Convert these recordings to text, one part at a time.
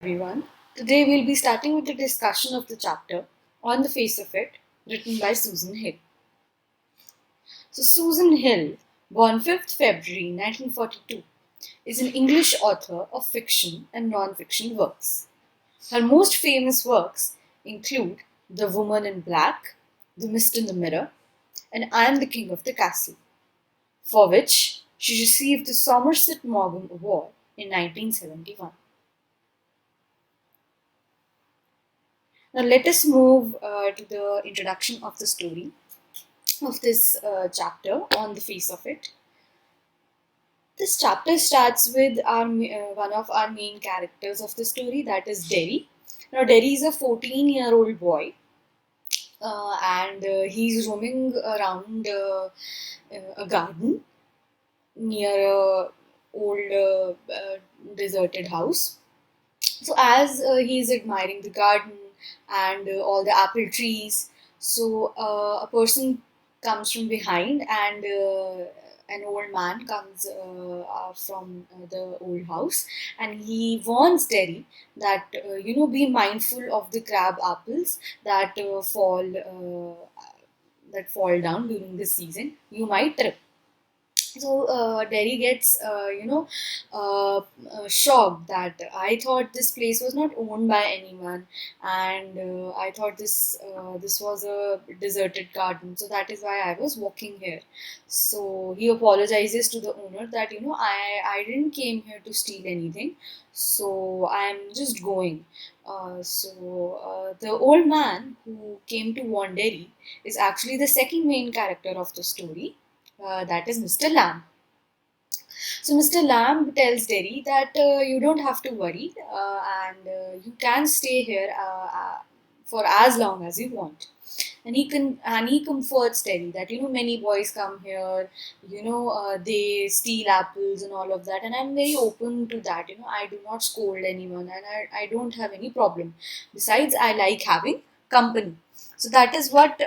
everyone. Today we'll be starting with the discussion of the chapter On the Face of It, written by Susan Hill. So, Susan Hill, born 5th February 1942, is an English author of fiction and non-fiction works. Her most famous works include The Woman in Black, The Mist in the Mirror, and I Am the King of the Castle, for which she received the Somerset Maugham Award in 1971. Now let us move to the introduction of the story of this chapter, On the Face of It. This chapter starts with one of our main characters of the story, that is Derry. Now Derry is a 14-year-old boy and he's roaming around a garden near a old deserted house. So as he's admiring the garden and all the apple trees, so a person comes from behind and an old man comes from the old house, and he warns Derry that be mindful of the crab apples that fall down during this season. You might trip. So Derry gets, shocked that I thought this place was not owned by anyone, and I thought this was a deserted garden. So that is why I was walking here. So he apologizes to the owner that I didn't came here to steal anything. So I am just going. The old man who came to warn Derry is actually the second main character of the story, that is Mr. Lamb. So Mr. Lamb tells Derry that you don't have to worry and you can stay here for as long as you want. And he comforts Derry that many boys come here, they steal apples and all of that, and I'm very open to that. I do not scold anyone, and I don't have any problem. Besides, I like having company. So that is what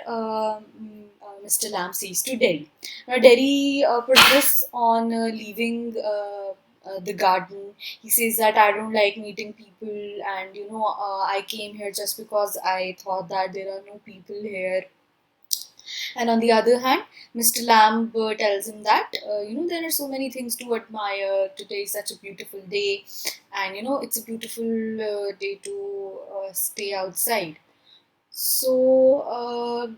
Mr. Lamb says to Derry. Now Derry persists on leaving the garden. He says that I don't like meeting people, and I came here just because I thought that there are no people here. And on the other hand, Mr. Lamb tells him that there are so many things to admire. Today is such a beautiful day, and it's a beautiful day to stay outside. So,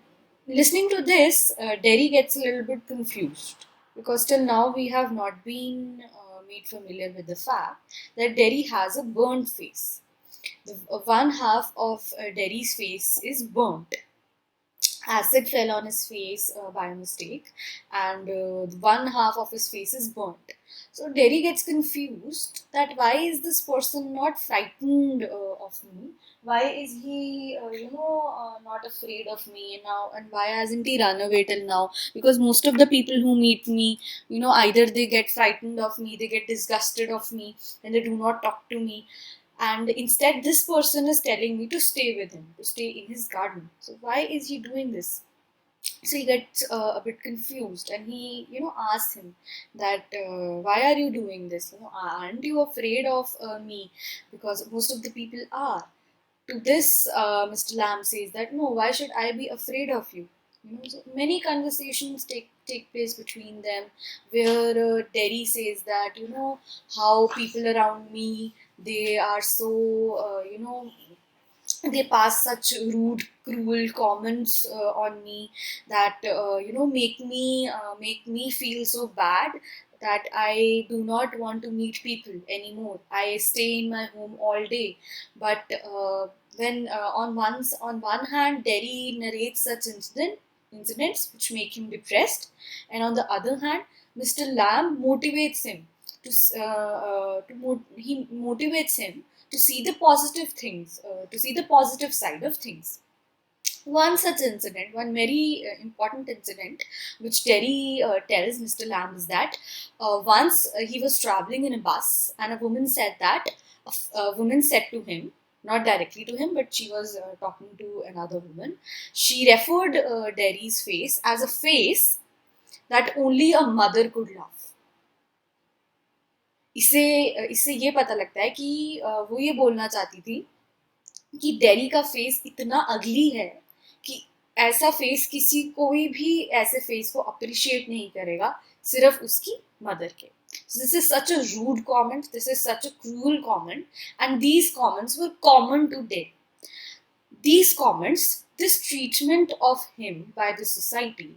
listening to this, Derry gets a little bit confused, because till now we have not been made familiar with the fact that Derry has a burnt face. One half of Derry's face is burnt. Acid fell on his face by mistake, and one half of his face is burnt. So Derry gets confused that why is this person not frightened of me? Why is he, not afraid of me now? And why hasn't he run away till now? Because most of the people who meet me, either they get frightened of me, they get disgusted of me, and they do not talk to me. And instead this person is telling me to stay with him, to stay in his garden. So why is he doing this? So he gets a bit confused, and he asks him that why are you doing this? Aren't you afraid of me? Because most of the people are. To this, Mr. Lamb says that no, why should I be afraid of you? So many conversations take place between them, where Derry says that how people around me, they are so they pass such rude, cruel comments on me that make me feel so bad that I do not want to meet people anymore. I stay in my home all day. But when on one hand, Derry narrates such incidents which make him depressed, and on the other hand, Mr. Lamb motivates him he motivates him to see the positive things, to see the positive side of things. One such incident, one very important incident, which Derry tells Mr. Lamb, is that once he was traveling in a bus, and a woman said that, a woman said to him, not directly to him, but she was talking to another woman. She referred Derry's face as a face that only a mother could love. इससे इससे ये पता लगता है कि वो ये बोलना चाहती थी कि डेरी का फेस इतना अगली है कि ऐसा फेस किसी कोई भी ऐसे फेस को अप्रिशिएट नहीं करेगा, सिर्फ उसकी मदर के. So this is such a rude comment, this is such a cruel comment, and these comments were common today. These comments, this treatment of him by the society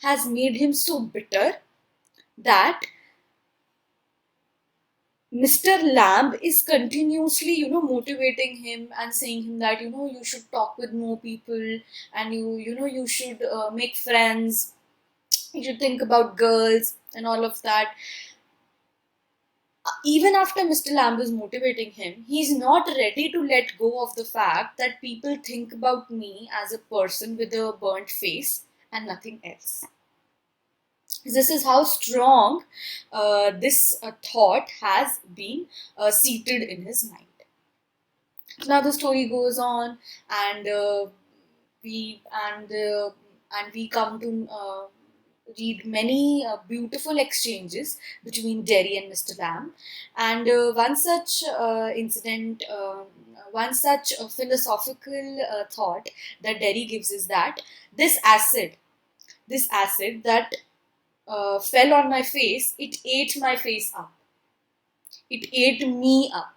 has made him so bitter that Mr. Lamb is continuously, motivating him and saying him that, you should talk with more people, and you should make friends, you should think about girls and all of that. Even after Mr. Lamb is motivating him, he's not ready to let go of the fact that people think about me as a person with a burnt face and nothing else. This is how strong this thought has been seated in his mind. Now the story goes on, and we and we come to read many beautiful exchanges between Derry and Mr. Lamb. And one such philosophical thought that Derry gives is that this acid, that fell on my face, it ate my face up. It ate me up.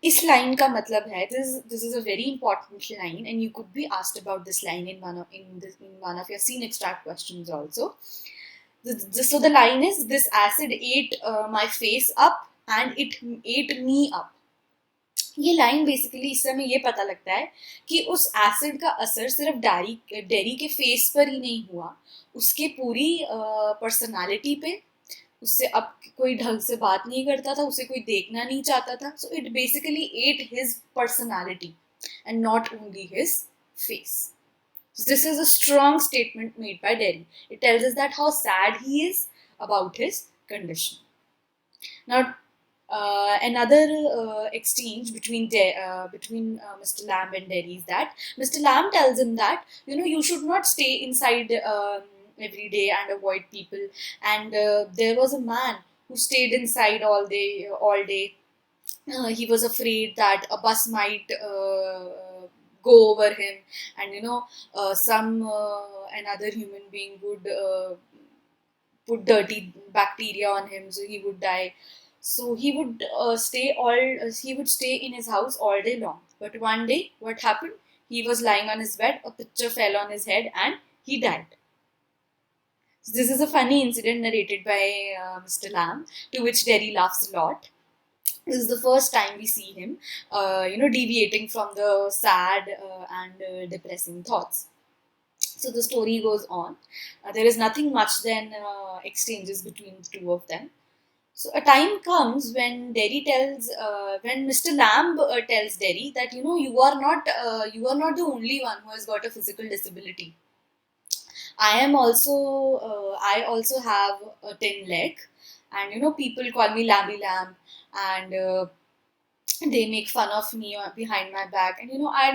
इस line का मतलब है, this is a very important line, and you could be asked about this line in one of your scene extract questions also. So the line is, this acid ate my face up and it ate me up. ये line basically इससे हमें ये पता लगता है कि उस acid का असर सिर्फ डेरी के फेस पर ही नहीं हुआ, उसके पूरी पर्सनालिटी पे. उससे अब कोई ढंग से बात नहीं करता था, उसे कोई देखना नहीं चाहता था. So it basically at his personality and not only his face. This is a strong statement made by Derry. It tells us that how sad he is about his condition. Now, another exchange between Mr. Lamb and Derry is that Mr. Lamb tells him that you should not stay inside every day and avoid people. And there was a man who stayed inside all day. He was afraid that a bus might go over him, and some another human being would put dirty bacteria on him, so he would die. So he would stay in his house all day long. But one day, what happened? He was lying on his bed, a picture fell on his head, and he died. So this is a funny incident narrated by Mr. Lamb, to which Derry laughs a lot. This is the first time we see him, deviating from the sad and depressing thoughts. So the story goes on. There is nothing much than exchanges between the two of them. So a time comes when when Mr. Lamb tells Derry that you are not the only one who has got a physical disability. I also have a tin leg, and people call me Lamby Lamb, and they make fun of me behind my back, and I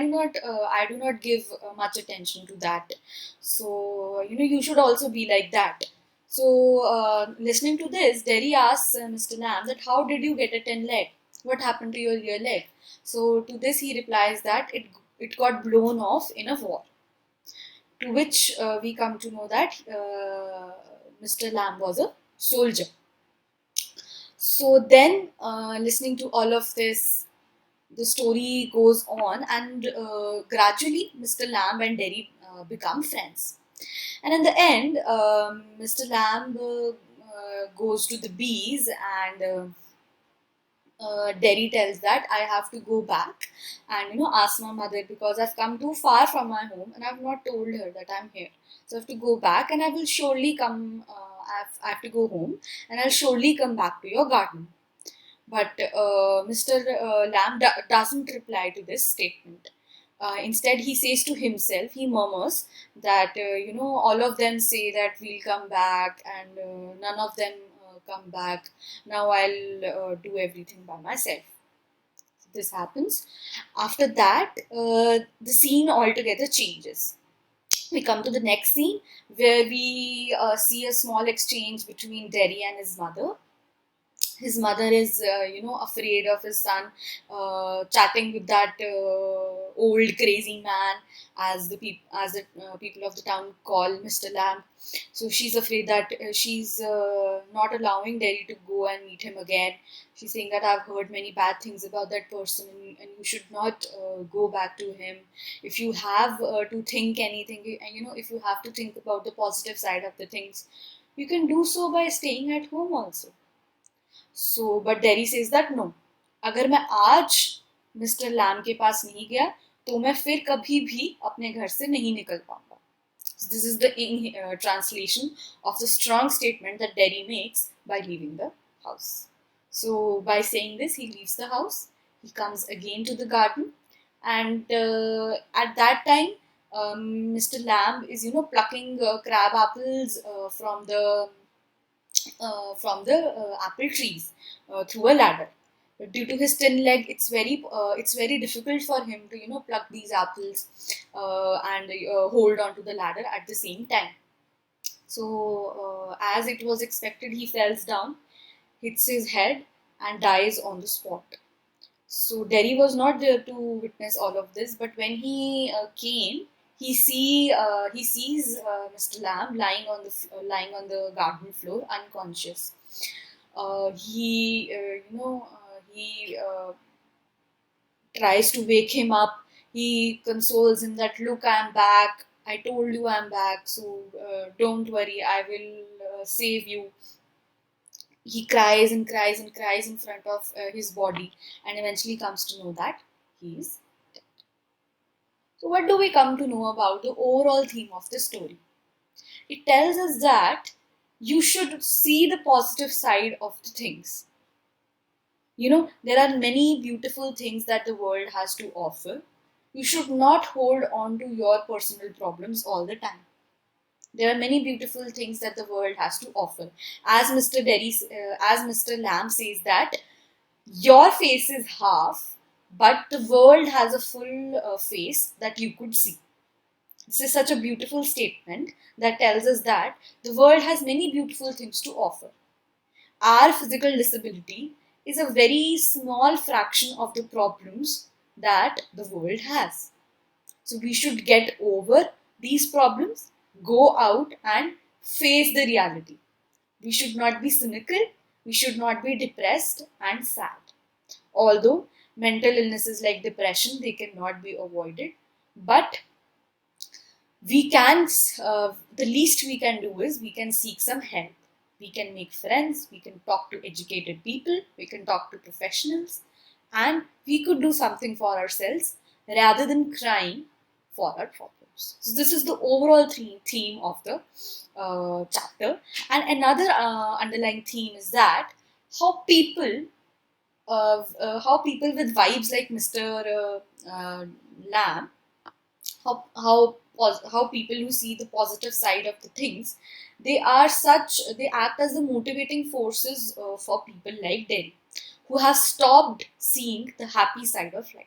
do not give much attention to that. So you should also be like that. So listening to this, Derry asks Mr. Lamb that how did you get a 10 leg? What happened to your rear leg? So to this he replies that it got blown off in a war. To which we come to know that Mr. Lamb was a soldier. So then, listening to all of this, the story goes on, and gradually Mr. Lamb and Derry become friends. And in the end, Mr. Lamb goes to the bees, and Derry tells that I have to go back and ask my mother, because I've come too far from my home and I've not told her that I'm here. So I have to go back, and I will surely come. I have to go home, and I'll surely come back to your garden. But Mr. Lamb doesn't reply to this statement. Instead, he says to himself, he murmurs that, all of them say that we'll come back, and none of them come back. Now I'll do everything by myself. So this happens. After that, the scene altogether changes. We come to the next scene, where we see a small exchange between Derry and his mother. his mother is afraid of his son chatting with that old crazy man, as the people of the town call Mr. Lamb. So she's afraid that she's not allowing Derry to go and meet him again. She's saying that I've heard many bad things about that person, and you should not go back to him. If you have to think anything, and if you have to think about the positive side of the things, you can do so by staying at home also. So, but Derry says that no, अगर मैं आज Mr Lam के पास नहीं गया तो मैं फिर कभी भी अपने घर से नहीं निकल पाऊंगा. This is the translation of the strong statement that Derry makes by leaving the house. So, by saying this, he leaves the house. He comes again to the garden, and at that time, Mr. Lamb is plucking crab apples from the apple trees through a ladder. But due to his thin leg, it's very difficult for him to pluck these apples and hold on to the ladder at the same time. So as it was expected, he falls down, hits his head, and dies on the spot. So Derry was not there to witness all of this, but when he came, he sees Mr. Lamb lying on the garden floor unconscious. He tries to wake him up. He consoles him that, look, I'm back. I told you I'm back, so don't worry, I will save you. He cries and cries and cries in front of his body, and eventually comes to know that he is dead. So, what do we come to know about the overall theme of the story? It tells us that you should see the positive side of the things. There are many beautiful things that the world has to offer. You should not hold on to your personal problems all the time. There are many beautiful things that the world has to offer. As Mr. Lamb says that your face is half, but the world has a full face that you could see. This is such a beautiful statement that tells us that the world has many beautiful things to offer. Our physical disability is a very small fraction of the problems that the world has. So we should get over these problems, go out and face the reality. We should not be cynical, we should not be depressed and sad. Although mental illnesses like depression, they cannot be avoided, but the least we can do is we can seek some help. We can make friends, we can talk to educated people, we can talk to professionals, and we could do something for ourselves rather than crying for our problems. So this is the overall theme of the chapter. And another underlying theme is that how people with vibes like Mr. Lamb, how people who see the positive side of the things, they act as the motivating forces for people like Derry, who have stopped seeing the happy side of life.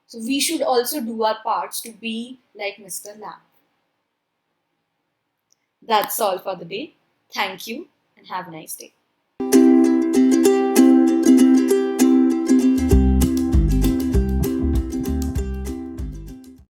So we should also do our parts to be like Mr. Lamb. That's all for the day. Thank you and have a nice day.